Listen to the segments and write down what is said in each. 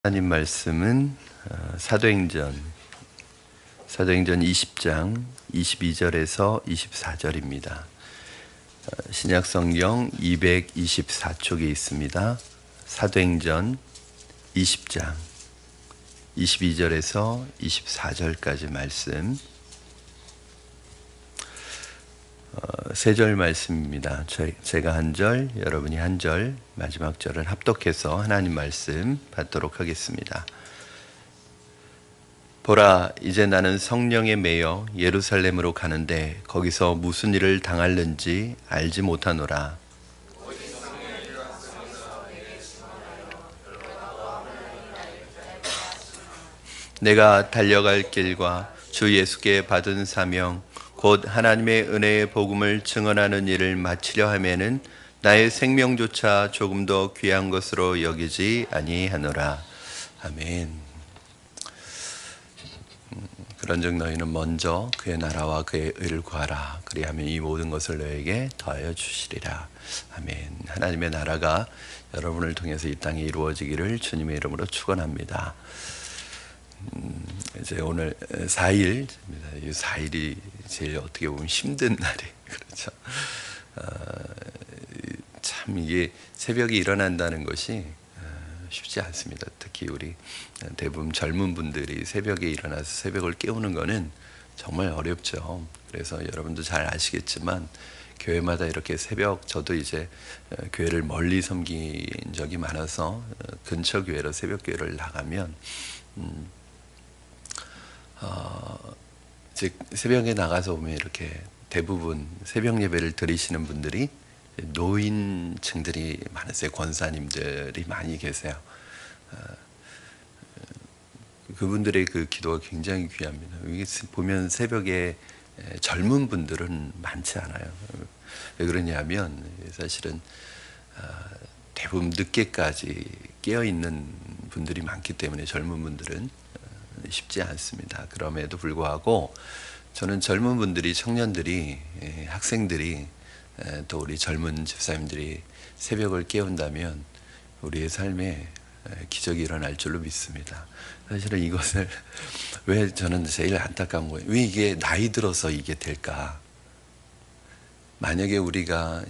하나님 말씀은 사도행전 20장 22절에서 24절입니다. 신약성경 224쪽에 있습니다. 사도행전 20장 22절에서 24절까지 말씀, 세 절 말씀입니다. 제가 한 절, 여러분이 한 절, 마지막 절을 합독해서 하나님 말씀 받도록 하겠습니다. 보라, 이제 나는 성령에 매여 예루살렘으로 가는데 거기서 무슨 일을 당할는지 알지 못하노라. 내가 달려갈 길과 주 예수께 받은 사명 곧 하나님의 은혜의 복음을 증언하는 일을 마치려 하면은 나의 생명조차 조금 더 귀한 것으로 여기지 아니하노라. 아멘. 그런즉 너희는 먼저 그의 나라와 그의 의를 구하라. 그리하면 이 모든 것을 너에게 더하여 주시리라. 아멘. 하나님의 나라가 여러분을 통해서 이 땅에 이루어지기를 주님의 이름으로 축원합니다. 이제 오늘 4일입니다. 이 4일이 제일 어떻게 보면 힘든 날이 그렇죠. 참 이게 새벽에 일어난다는 것이 쉽지 않습니다. 특히 우리 대부분 젊은 분들이 새벽에 일어나서 새벽을 깨우는 거는 정말 어렵죠. 그래서 여러분도 잘 아시겠지만 교회마다 이렇게 새벽, 저도 이제 교회를 멀리 섬긴 적이 많아서 근처 교회로 새벽 교회를 나가면 즉 새벽에 나가서 보면 이렇게 대부분 새벽 예배를 드리시는 분들이 노인층들이 많으세요. 권사님들이 많이 계세요. 그분들의 그 기도가 굉장히 귀합니다. 여기 보면 새벽에 젊은 분들은 많지 않아요. 왜 그러냐면 사실은 대부분 늦게까지 깨어 있는 분들이 많기 때문에 젊은 분들은 쉽지 않습니다. 그럼에도 불구하고 저는 젊은 분들이, 청년들이, 학생들이, 또 우리 젊은 집사님들이 새벽을 깨운다면 우리의 삶에 기적이 일어날 줄로 믿습니다. 사실은 이것을 왜 저는 제일 안타까운 거예요. 왜 이게 나이 들어서 이게 될까? 만약에 우리가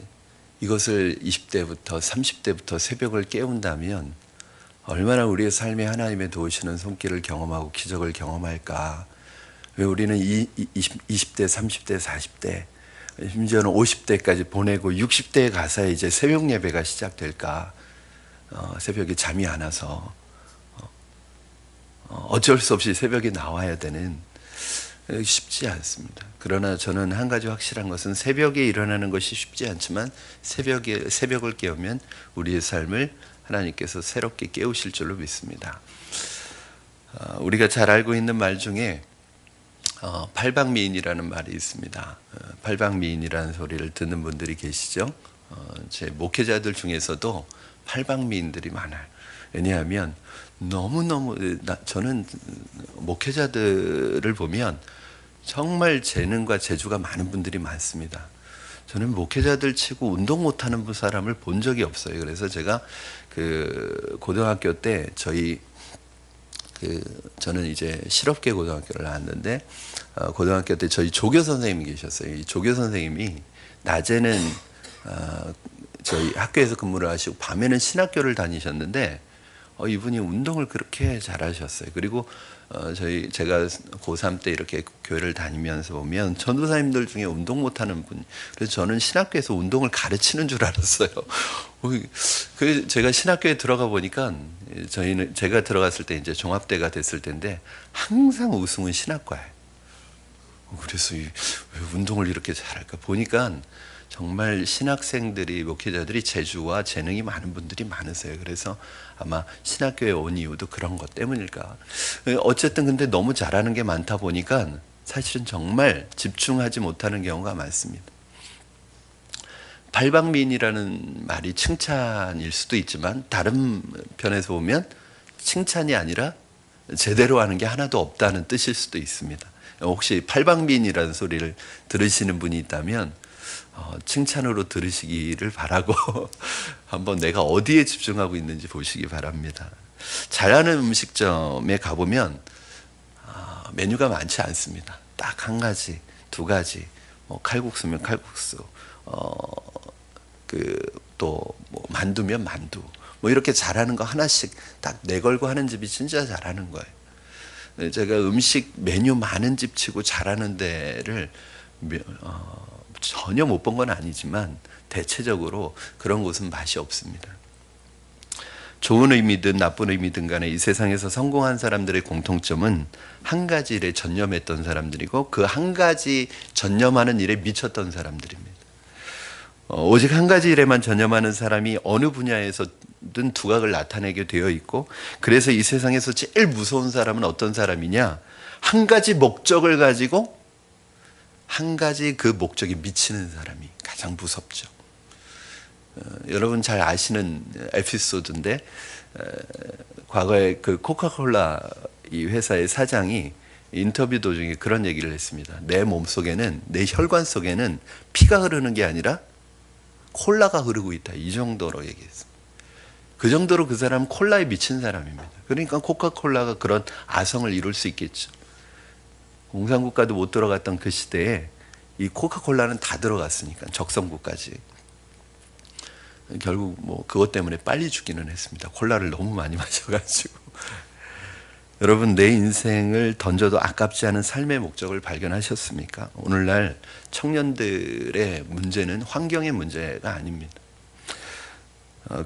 이것을 20대부터 30대부터 새벽을 깨운다면 얼마나 우리의 삶에 하나님의 도우시는 손길을 경험하고 기적을 경험할까? 왜 우리는 20대, 30대, 40대, 심지어는 50대까지 보내고 60대에 가서 이제 새벽 예배가 시작될까? 새벽에 잠이 안 와서 어쩔 수 없이 새벽에 나와야 되는, 쉽지 않습니다. 그러나 저는 한 가지 확실한 것은 새벽에 일어나는 것이 쉽지 않지만 새벽을 깨우면 우리의 삶을 하나님께서 새롭게 깨우실 줄로 믿습니다. 우리가 잘 알고 있는 말 중에 팔방미인이라는 말이 있습니다. 팔방미인이라는 소리를 듣는 분들이 계시죠? 제 목회자들 중에서도 팔방미인들이 많아요. 왜냐하면 너무너무 저는 목회자들을 보면 정말 재능과 재주가 많은 분들이 많습니다. 저는 목회자들 치고 운동 못하는 사람을 본 적이 없어요. 그래서 제가 그 고등학교 때 저는 이제 실업계 고등학교를 나왔는데 고등학교 때 저희 조교 선생님이 계셨어요. 이 조교 선생님이 낮에는 저희 학교에서 근무를 하시고 밤에는 신학교를 다니셨는데 이분이 운동을 그렇게 잘하셨어요. 그리고 제가 고3 때 이렇게 교회를 다니면서 보면 전도사님들 중에 운동 못하는 분, 그래서 저는 신학교에서 운동을 가르치는 줄 알았어요. 그 제가 신학교에 들어가 보니까 제가 들어갔을 때 이제 종합대가 됐을 텐데 항상 우승은 신학과예요. 그래서 왜 운동을 이렇게 잘할까 보니까 정말 신학생들이, 목회자들이 재주와 재능이 많은 분들이 많으세요. 그래서 아마 신학교에 온 이유도 그런 것 때문일까. 어쨌든 근데 너무 잘하는 게 많다 보니까 사실은 정말 집중하지 못하는 경우가 많습니다. 팔방미인이라는 말이 칭찬일 수도 있지만 다른 편에서 보면 칭찬이 아니라 제대로 하는 게 하나도 없다는 뜻일 수도 있습니다. 혹시 팔방미인이라는 소리를 들으시는 분이 있다면 칭찬으로 들으시기를 바라고 한번 내가 어디에 집중하고 있는지 보시기 바랍니다. 잘하는 음식점에 가보면 메뉴가 많지 않습니다. 딱 한 가지, 두 가지, 뭐 칼국수면 칼국수, 뭐 만두면 만두, 뭐 이렇게 잘하는 거 하나씩 딱 내걸고 하는 집이 진짜 잘하는 거예요. 제가 음식 메뉴 많은 집 치고 잘하는 데를 전혀 못 본 건 아니지만 대체적으로 그런 곳은 맛이 없습니다. 좋은 의미든 나쁜 의미든 간에 이 세상에서 성공한 사람들의 공통점은 한 가지 일에 전념했던 사람들이고 그 한 가지 전념하는 일에 미쳤던 사람들입니다. 오직 한 가지 일에만 전념하는 사람이 어느 분야에서든 두각을 나타내게 되어 있고, 그래서 이 세상에서 제일 무서운 사람은 어떤 사람이냐? 한 가지 목적을 가지고 한 가지 그 목적에 미치는 사람이 가장 무섭죠. 여러분 잘 아시는 에피소드인데, 과거에 그 코카콜라 이 회사의 사장이 인터뷰 도중에 그런 얘기를 했습니다. 내 몸속에는, 내 혈관 속에는 피가 흐르는 게 아니라 콜라가 흐르고 있다. 이 정도로 얘기했습니다. 그 정도로 그 사람은 콜라에 미친 사람입니다. 그러니까 코카콜라가 그런 아성을 이룰 수 있겠죠. 공산국가도 못 들어갔던 그 시대에 이 코카콜라는 다 들어갔으니까, 적성국까지. 결국 뭐 그것 때문에 빨리 죽기는 했습니다. 콜라를 너무 많이 마셔가지고. 여러분, 내 인생을 던져도 아깝지 않은 삶의 목적을 발견하셨습니까? 오늘날 청년들의 문제는 환경의 문제가 아닙니다.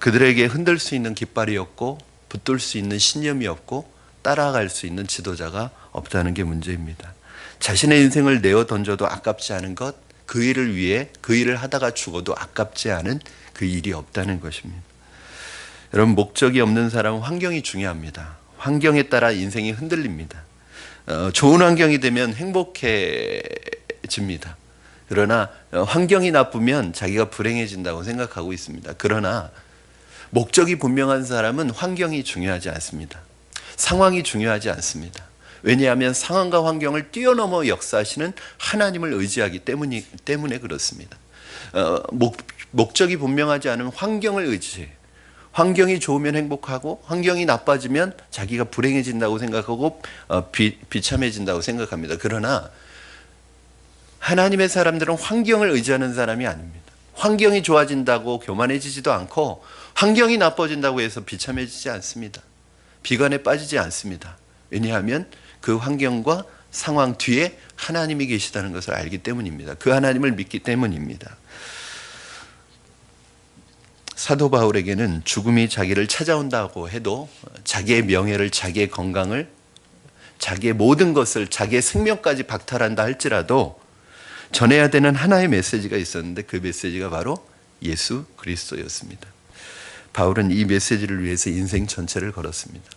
그들에게 흔들 수 있는 깃발이었고 붙들 수 있는 신념이었고 따라갈 수 있는 지도자가 없다는 게 문제입니다. 자신의 인생을 내어 던져도 아깝지 않은 것, 그 일을 위해 그 일을 하다가 죽어도 아깝지 않은 그 일이 없다는 것입니다. 여러분, 목적이 없는 사람은 환경이 중요합니다. 환경에 따라 인생이 흔들립니다. 좋은 환경이 되면 행복해집니다. 그러나 환경이 나쁘면 자기가 불행해진다고 생각하고 있습니다. 그러나 목적이 분명한 사람은 환경이 중요하지 않습니다. 상황이 중요하지 않습니다. 왜냐하면 상황과 환경을 뛰어넘어 역사하시는 하나님을 의지하기 때문에 그렇습니다. 목적이 분명하지 않은 환경을 의지해요. 환경이 좋으면 행복하고 환경이 나빠지면 자기가 불행해진다고 생각하고 비참해진다고 생각합니다. 그러나 하나님의 사람들은 환경을 의지하는 사람이 아닙니다. 환경이 좋아진다고 교만해지지도 않고 환경이 나빠진다고 해서 비참해지지 않습니다. 비관에 빠지지 않습니다. 왜냐하면 그 환경과 상황 뒤에 하나님이 계시다는 것을 알기 때문입니다. 그 하나님을 믿기 때문입니다. 사도 바울에게는 죽음이 자기를 찾아온다고 해도 자기의 명예를, 자기의 건강을, 자기의 모든 것을, 자기의 생명까지 박탈한다 할지라도 전해야 되는 하나의 메시지가 있었는데 그 메시지가 바로 예수 그리스도였습니다. 바울은 이 메시지를 위해서 인생 전체를 걸었습니다.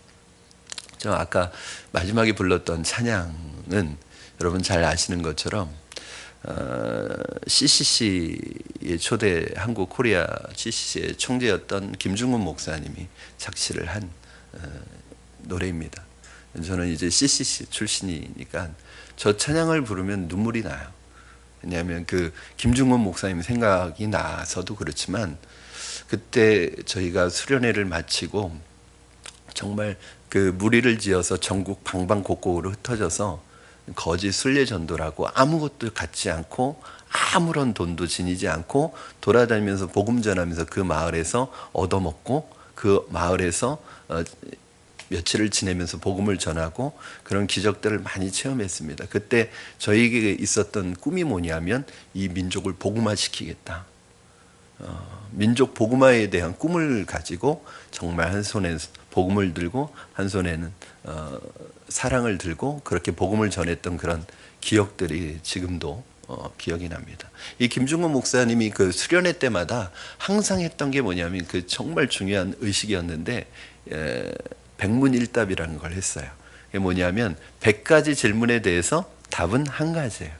저 아까 마지막에 불렀던 찬양은 여러분 잘 아시는 것처럼 CCC의 초대 한국 코리아 CCC의 총재였던 김중훈 목사님이 작시를 한 노래입니다. 저는 이제 CCC 출신이니까 저 찬양을 부르면 눈물이 나요. 왜냐하면 그 김중훈 목사님 생각이 나서도 그렇지만 그때 저희가 수련회를 마치고 정말 그 무리를 지어서 전국 방방곡곡으로 흩어져서 거짓 순례 전도라고 아무것도 갖지 않고 아무런 돈도 지니지 않고 돌아다니면서 복음 전하면서 그 마을에서 얻어먹고 그 마을에서 며칠을 지내면서 복음을 전하고 그런 기적들을 많이 체험했습니다. 그때 저희에게 있었던 꿈이 뭐냐면 이 민족을 복음화시키겠다. 민족 복음화에 대한 꿈을 가지고 정말 한 손에 복음을 들고 한 손에는 사랑을 들고 그렇게 복음을 전했던 그런 기억들이 지금도 기억이 납니다. 이 김중근 목사님이 그 수련회 때마다 항상 했던 게 뭐냐면 그 정말 중요한 의식이었는데 백문일답이라는 걸 했어요. 그게 뭐냐면 100가지 질문에 대해서 답은 한 가지예요.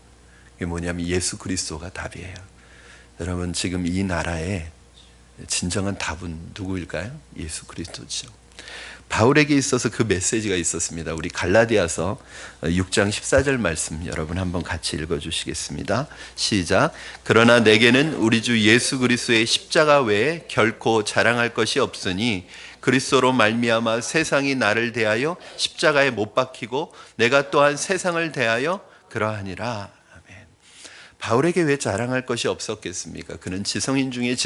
그게 뭐냐면 예수 그리스도가 답이에요. 여러분, 지금 이 나라의 진정한 답은 누구일까요? 예수 그리스도죠. 바울에게 있어서 그 메시지가 있었습니다. 우리 갈라디아서 6장 14절 말씀 여러분 한번 같이 읽어주시겠습니다. 시작. 그러나 내게는 우리 주 예수 그리스도의 십자가 외에 결코 자랑할 것이 없으니 그리스도로 말미암아 세상이 나를 대하여 십자가에 못 박히고 내가 또한 세상을 대하여 그러하니라. 아멘. 바울에게 왜 자랑할 것이 없었겠습니까? 그는 지성인 중에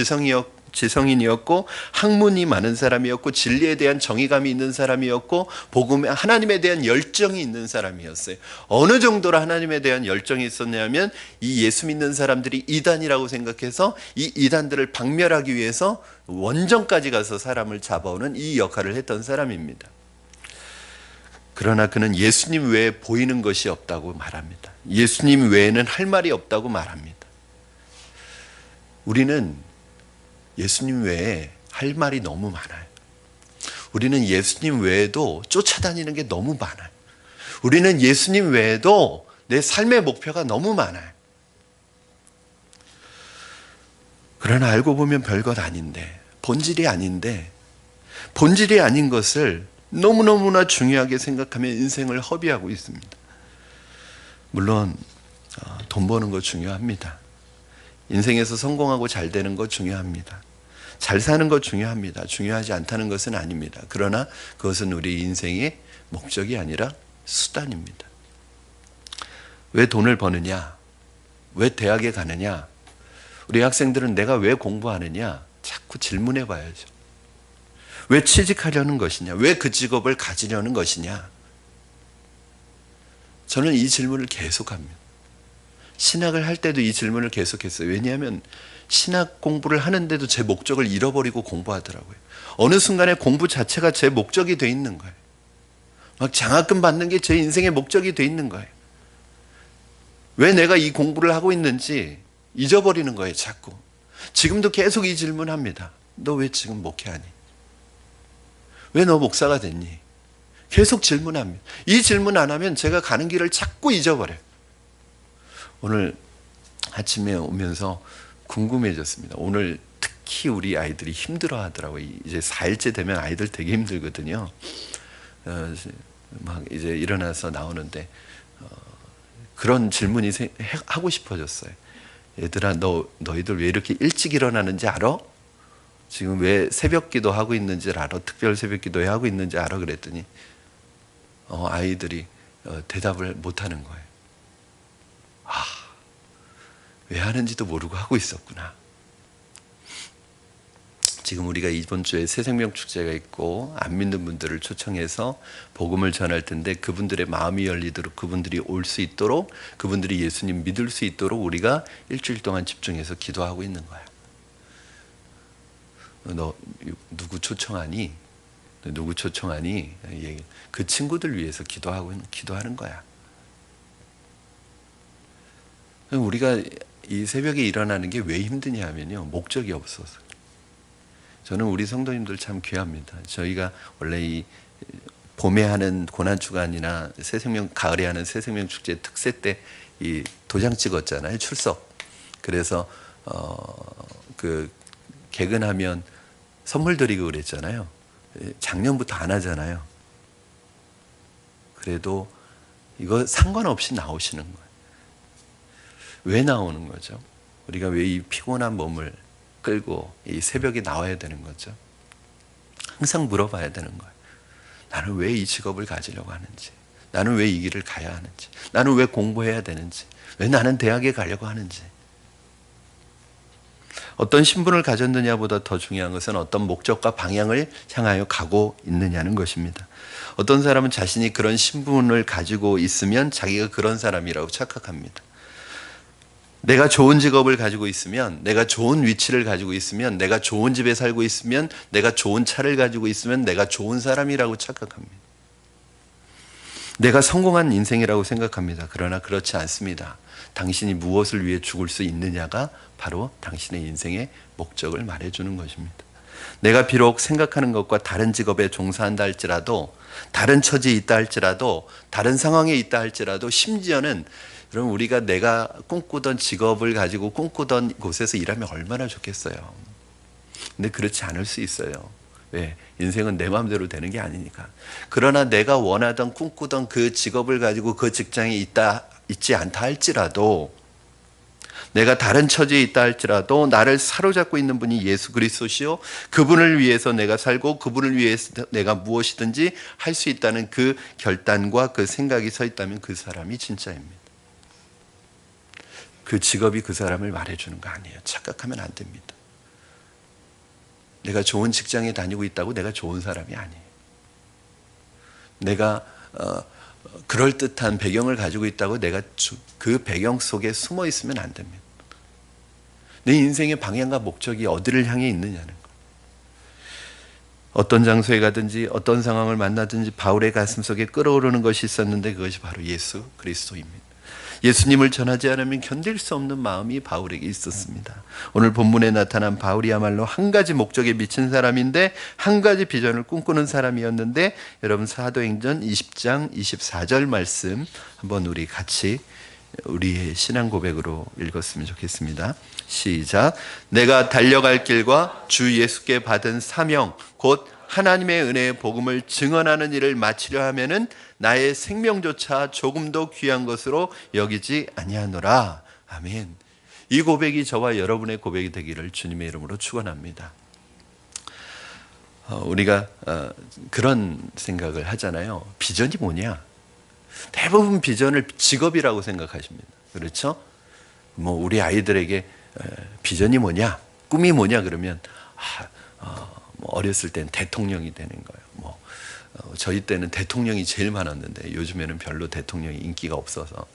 지성인이었고 학문이 많은 사람이었고 진리에 대한 정의감이 있는 사람이었고 복음에 하나님에 대한 열정이 있는 사람이었어요. 어느 정도로 하나님에 대한 열정이 있었냐면 이 예수 믿는 사람들이 이단이라고 생각해서 이 이단들을 박멸하기 위해서 원정까지 가서 사람을 잡아오는 이 역할을 했던 사람입니다. 그러나 그는 예수님 외에 보이는 것이 없다고 말합니다. 예수님 외에는 할 말이 없다고 말합니다. 우리는 예수님 외에 할 말이 너무 많아요. 우리는 예수님 외에도 쫓아다니는 게 너무 많아요. 우리는 예수님 외에도 내 삶의 목표가 너무 많아요. 그러나 알고 보면 별것 아닌데, 본질이 아닌데, 본질이 아닌 것을 너무너무나 중요하게 생각하며 인생을 허비하고 있습니다. 물론 돈 버는 거 중요합니다. 인생에서 성공하고 잘 되는 거 중요합니다. 잘 사는 거 중요합니다. 중요하지 않다는 것은 아닙니다. 그러나 그것은 우리 인생의 목적이 아니라 수단입니다. 왜 돈을 버느냐? 왜 대학에 가느냐? 우리 학생들은 내가 왜 공부하느냐? 자꾸 질문해 봐야죠. 왜 취직하려는 것이냐? 왜 그 직업을 가지려는 것이냐? 저는 이 질문을 계속합니다. 신학을 할 때도 이 질문을 계속했어요. 왜냐하면 신학 공부를 하는데도 제 목적을 잃어버리고 공부하더라고요. 어느 순간에 공부 자체가 제 목적이 돼 있는 거예요. 막 장학금 받는 게 제 인생의 목적이 돼 있는 거예요. 왜 내가 이 공부를 하고 있는지 잊어버리는 거예요, 자꾸. 지금도 계속 이 질문합니다. 너 왜 지금 목회하니? 왜 너 목사가 됐니? 계속 질문합니다. 이 질문 안 하면 제가 가는 길을 자꾸 잊어버려요. 오늘 아침에 오면서 궁금해졌습니다. 오늘 특히 우리 아이들이 힘들어 하더라고요. 이제 4일째 되면 아이들 되게 힘들거든요. 막 이제 일어나서 나오는데 그런 질문이 하고 싶어졌어요. 얘들아, 너희들 왜 이렇게 일찍 일어나는지 알아? 지금 왜 새벽 기도 하고 있는지 알아? 특별 새벽 기도 하고 있는지 알아? 그랬더니 아이들이 대답을 못 하는 거예요. 왜 하는지도 모르고 하고 있었구나. 지금 우리가 이번 주에 새생명 축제가 있고 안 믿는 분들을 초청해서 복음을 전할 텐데 그분들의 마음이 열리도록, 그분들이 올 수 있도록, 그분들이 예수님 믿을 수 있도록 우리가 일주일 동안 집중해서 기도하고 있는 거야. 너 누구 초청하니? 누구 초청하니? 그 친구들 위해서 기도하는 거야. 우리가 이 새벽에 일어나는 게 왜 힘드냐 하면요, 목적이 없어서. 저는 우리 성도님들 참 귀합니다. 저희가 원래 이 봄에 하는 고난주간이나 가을에 하는 새생명 축제 특세 때 이 도장 찍었잖아요, 출석. 그래서 그 개근하면 선물 드리고 그랬잖아요. 작년부터 안 하잖아요. 그래도 이거 상관없이 나오시는 거예요. 왜 나오는 거죠? 우리가 왜 이 피곤한 몸을 끌고 이 새벽에 나와야 되는 거죠? 항상 물어봐야 되는 거예요. 나는 왜 이 직업을 가지려고 하는지, 나는 왜 이 길을 가야 하는지, 나는 왜 공부해야 되는지, 왜 나는 대학에 가려고 하는지. 어떤 신분을 가졌느냐보다 더 중요한 것은 어떤 목적과 방향을 향하여 가고 있느냐는 것입니다. 어떤 사람은 자신이 그런 신분을 가지고 있으면 자기가 그런 사람이라고 착각합니다. 내가 좋은 직업을 가지고 있으면, 내가 좋은 위치를 가지고 있으면, 내가 좋은 집에 살고 있으면, 내가 좋은 차를 가지고 있으면 내가 좋은 사람이라고 착각합니다. 내가 성공한 인생이라고 생각합니다. 그러나 그렇지 않습니다. 당신이 무엇을 위해 죽을 수 있느냐가 바로 당신의 인생의 목적을 말해주는 것입니다. 내가 비록 생각하는 것과 다른 직업에 종사한다 할지라도, 다른 처지에 있다 할지라도, 다른 상황에 있다 할지라도, 심지어는 그럼 우리가 내가 꿈꾸던 직업을 가지고 꿈꾸던 곳에서 일하면 얼마나 좋겠어요. 근데 그렇지 않을 수 있어요. 왜? 인생은 내 마음대로 되는 게 아니니까. 그러나 내가 원하던 꿈꾸던 그 직업을 가지고 그 직장에 있지 않다 할지라도 내가 다른 처지에 있다 할지라도 나를 사로잡고 있는 분이 예수 그리스도시요, 그분을 위해서 내가 살고 그분을 위해서 내가 무엇이든지 할 수 있다는 그 결단과 그 생각이 서 있다면 그 사람이 진짜입니다. 그 직업이 그 사람을 말해주는 거 아니에요. 착각하면 안 됩니다. 내가 좋은 직장에 다니고 있다고 내가 좋은 사람이 아니에요. 내가 그럴듯한 배경을 가지고 있다고 내가 그 배경 속에 숨어 있으면 안 됩니다. 내 인생의 방향과 목적이 어디를 향해 있느냐는 것. 어떤 장소에 가든지 어떤 상황을 만나든지 바울의 가슴 속에 끓어오르는 것이 있었는데 그것이 바로 예수 그리스도입니다. 예수님을 전하지 않으면 견딜 수 없는 마음이 바울에게 있었습니다. 오늘 본문에 나타난 바울이야말로 한 가지 목적에 미친 사람인데 한 가지 비전을 꿈꾸는 사람이었는데, 여러분 사도행전 20장 24절 말씀 한번 우리 같이 우리의 신앙 고백으로 읽었으면 좋겠습니다. 시작. 내가 달려갈 길과 주 예수께 받은 사명 곧 하나님의 은혜의 복음을 증언하는 일을 마치려 하면은 나의 생명조차 조금도 귀한 것으로 여기지 아니하노라. 아멘. 이 고백이 저와 여러분의 고백이 되기를 주님의 이름으로 축원합니다. 우리가 그런 생각을 하잖아요. 비전이 뭐냐? 대부분 비전을 직업이라고 생각하십니다. 그렇죠? 뭐 우리 아이들에게 비전이 뭐냐, 꿈이 뭐냐 그러면 뭐 어렸을 땐 대통령이 되는 거예요. 저희 때는 대통령이 제일 많았는데 요즘에는 별로 대통령이 인기가 없어서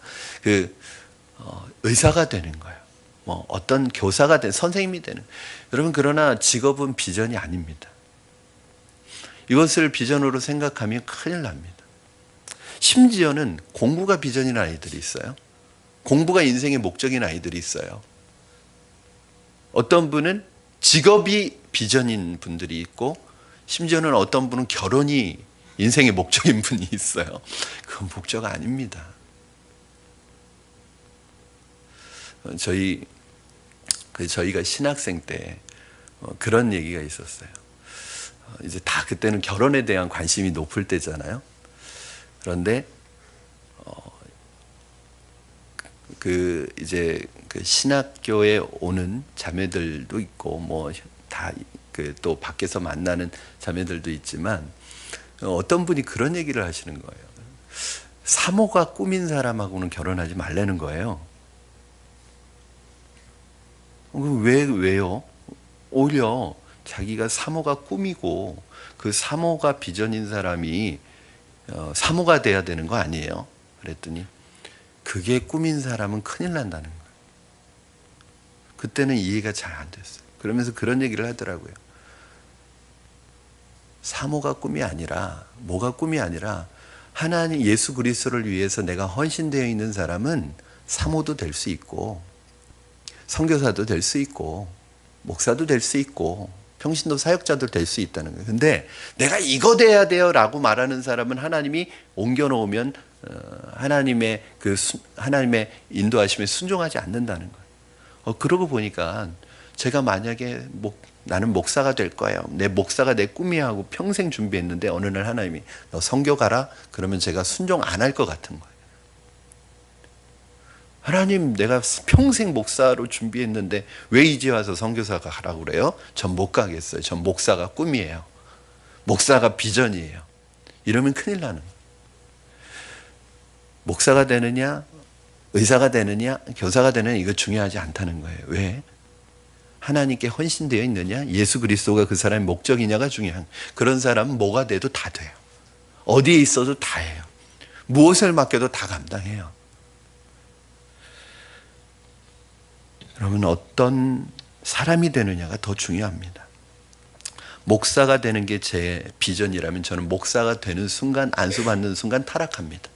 의사가 되는 거예요. 뭐 어떤 교사가 되는, 선생님이 되는. 여러분, 그러나 직업은 비전이 아닙니다. 이것을 비전으로 생각하면 큰일 납니다. 심지어는 공부가 비전인 아이들이 있어요. 공부가 인생의 목적인 아이들이 있어요. 어떤 분은 직업이 비전인 분들이 있고, 심지어는 어떤 분은 결혼이 인생의 목적인 분이 있어요. 그건 목적 아닙니다. 저희가 신학생 때 그런 얘기가 있었어요. 이제 다 그때는 결혼에 대한 관심이 높을 때잖아요. 그런데 이제 그 신학교에 오는 자매들도 있고 뭐 다 또 밖에서 만나는 자매들도 있지만, 어떤 분이 그런 얘기를 하시는 거예요. 사모가 꾸민 사람하고는 결혼하지 말라는 거예요. 왜요? 오히려 자기가 사모가 꿈이고 그 사모가 비전인 사람이 사모가 돼야 되는 거 아니에요? 그랬더니 그게 꿈인 사람은 큰일 난다는 거예요. 그때는 이해가 잘 안 됐어요. 그러면서 그런 얘기를 하더라고요. 사모가 꿈이 아니라, 뭐가 꿈이 아니라, 하나님 예수 그리스도를 위해서 내가 헌신되어 있는 사람은 사모도 될 수 있고 선교사도 될 수 있고 목사도 될 수 있고 평신도 사역자도 될 수 있다는 거예요. 근데 내가 이거 돼야 돼요 라고 말하는 사람은 하나님이 옮겨놓으면 하나님의 인도하심에 순종하지 않는다는 거예요. 그러고 보니까 제가 만약에 나는 목사가 될 거예요, 내 목사가 내 꿈이야 하고 평생 준비했는데 어느 날 하나님이 너 선교 가라 그러면 제가 순종 안 할 것 같은 거예요. 하나님, 내가 평생 목사로 준비했는데 왜 이제 와서 선교사가 가라고 그래요? 전 못 가겠어요. 전 목사가 꿈이에요. 목사가 비전이에요. 이러면 큰일 나는 거예요. 목사가 되느냐, 의사가 되느냐, 교사가 되느냐, 이거 중요하지 않다는 거예요. 왜? 하나님께 헌신되어 있느냐, 예수 그리스도가 그 사람의 목적이냐가 중요한 거예요. 그런 사람은 뭐가 돼도 다 돼요. 어디에 있어도 다 해요. 무엇을 맡겨도 다 감당해요. 여러분, 어떤 사람이 되느냐가 더 중요합니다. 목사가 되는 게 제 비전이라면 저는 목사가 되는 순간, 안수받는 순간 타락합니다.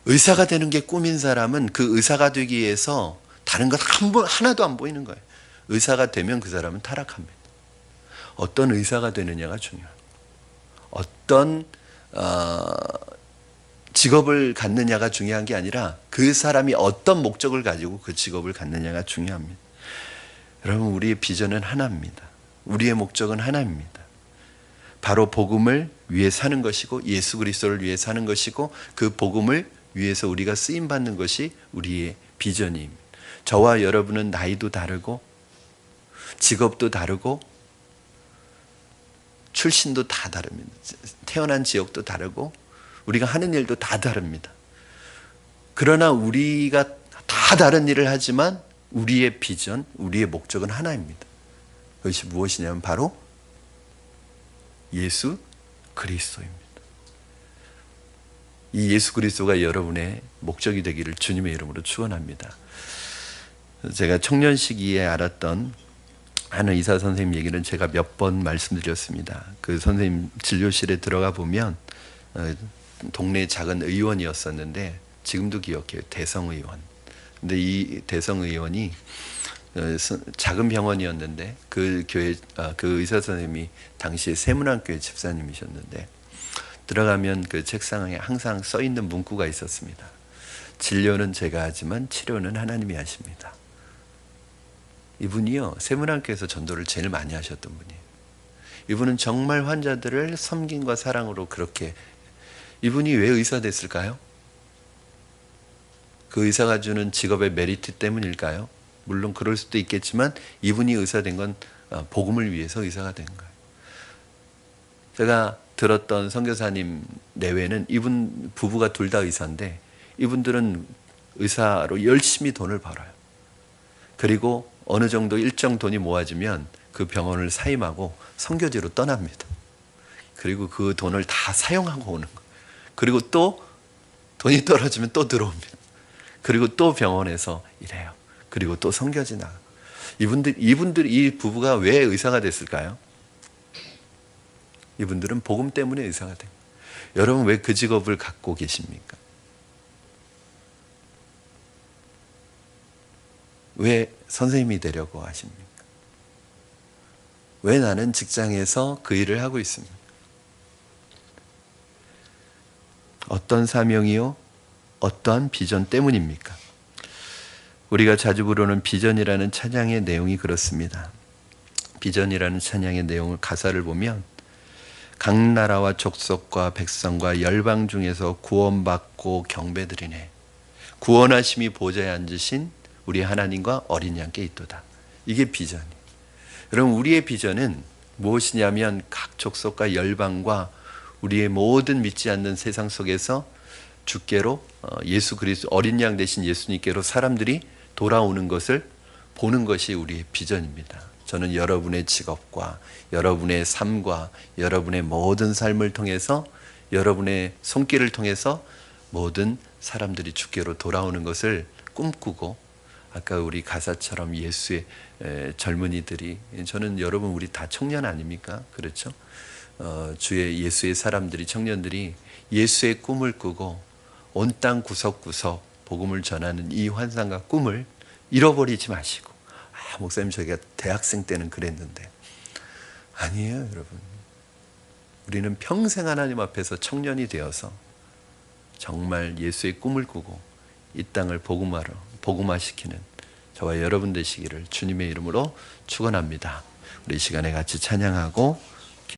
의사가 되는 게 꿈인 사람은 그 의사가 되기 위해서 다른 것 하나도 안 보이는 거예요. 의사가 되면 그 사람은 타락합니다. 어떤 의사가 되느냐가 중요해요. 어떤 직업을 갖느냐가 중요한 게 아니라 그 사람이 어떤 목적을 가지고 그 직업을 갖느냐가 중요합니다. 여러분, 우리의 비전은 하나입니다. 우리의 목적은 하나입니다. 바로 복음을 위해 사는 것이고 예수 그리스도를 위해 사는 것이고 그 복음을 위해서 우리가 쓰임 받는 것이 우리의 비전이, 저와 여러분은 나이도 다르고 직업도 다르고 출신도 다 다릅니다. 태어난 지역도 다르고 우리가 하는 일도 다 다릅니다. 그러나 우리가 다 다른 일을 하지만 우리의 비전, 우리의 목적은 하나입니다. 그것이 무엇이냐면 바로 예수 그리스도입니다. 이 예수 그리스도가 여러분의 목적이 되기를 주님의 이름으로 축원합니다. 제가 청년 시기에 알았던 하는 의사 선생님 얘기는 제가 몇 번 말씀드렸습니다. 그 선생님 진료실에 들어가 보면 동네 작은 의원이었었는데 지금도 기억해요. 대성 의원. 근데 이 대성 의원이 작은 병원이었는데 그 교회 그 의사 선생님이 당시에 세문안교회 집사님이셨는데 들어가면 그 책상에 항상 써 있는 문구가 있었습니다. 진료는 제가 하지만 치료는 하나님이 하십니다. 이분이요, 세문안교회에서 전도를 제일 많이 하셨던 분이에요. 이분은 정말 환자들을 섬김과 사랑으로 그렇게. 이분이 왜 의사 됐을까요? 그 의사가 주는 직업의 메리트 때문일까요? 물론 그럴 수도 있겠지만 이분이 의사 된 건 복음을 위해서 의사가 된 거예요. 제가 들었던 선교사님 내외는 이분 부부가 둘 다 의사인데 이분들은 의사로 열심히 돈을 벌어요. 그리고 어느 정도 일정 돈이 모아지면 그 병원을 사임하고 선교지로 떠납니다. 그리고 그 돈을 다 사용하고 오는 거예요. 그리고 또 돈이 떨어지면 또 들어옵니다. 그리고 또 병원에서 일해요. 그리고 또 선교지 나가고. 이 부부가 왜 의사가 됐을까요? 이분들은 복음 때문에 의사가 된 거예요. 여러분 왜 그 직업을 갖고 계십니까? 왜 선생님이 되려고 하십니까? 왜 나는 직장에서 그 일을 하고 있습니까? 어떤 사명이요? 어떠한 비전 때문입니까? 우리가 자주 부르는 비전이라는 찬양의 내용이 그렇습니다. 비전이라는 찬양의 내용을 가사를 보면 각 나라와 족속과 백성과 열방 중에서 구원받고 경배드리네. 구원하심이 보좌에 앉으신 우리 하나님과 어린 양께 있도다. 이게 비전이에요. 여러분 우리의 비전은 무엇이냐면 각 족속과 열방과 우리의 모든 믿지 않는 세상 속에서 주께로 예수 그리스도 어린 양 되신 예수님께로 사람들이 돌아오는 것을 보는 것이 우리의 비전입니다. 저는 여러분의 직업과 여러분의 삶과 여러분의 모든 삶을 통해서 여러분의 손길을 통해서 모든 사람들이 주께로 돌아오는 것을 꿈꾸고 아까 우리 가사처럼 예수의 젊은이들이 저는 여러분 우리 다 청년 아닙니까? 그렇죠? 주의 예수의 사람들이 청년들이 예수의 꿈을 꾸고 온 땅 구석구석 복음을 전하는 이 환상과 꿈을 잃어버리지 마시고 목사님 저희가 대학생 때는 그랬는데 아니에요 여러분. 우리는 평생 하나님 앞에서 청년이 되어서 정말 예수의 꿈을 꾸고 이 땅을 복음화시키는 저와 여러분 되시기를 주님의 이름으로 축원합니다. 우리 이 시간에 같이 찬양하고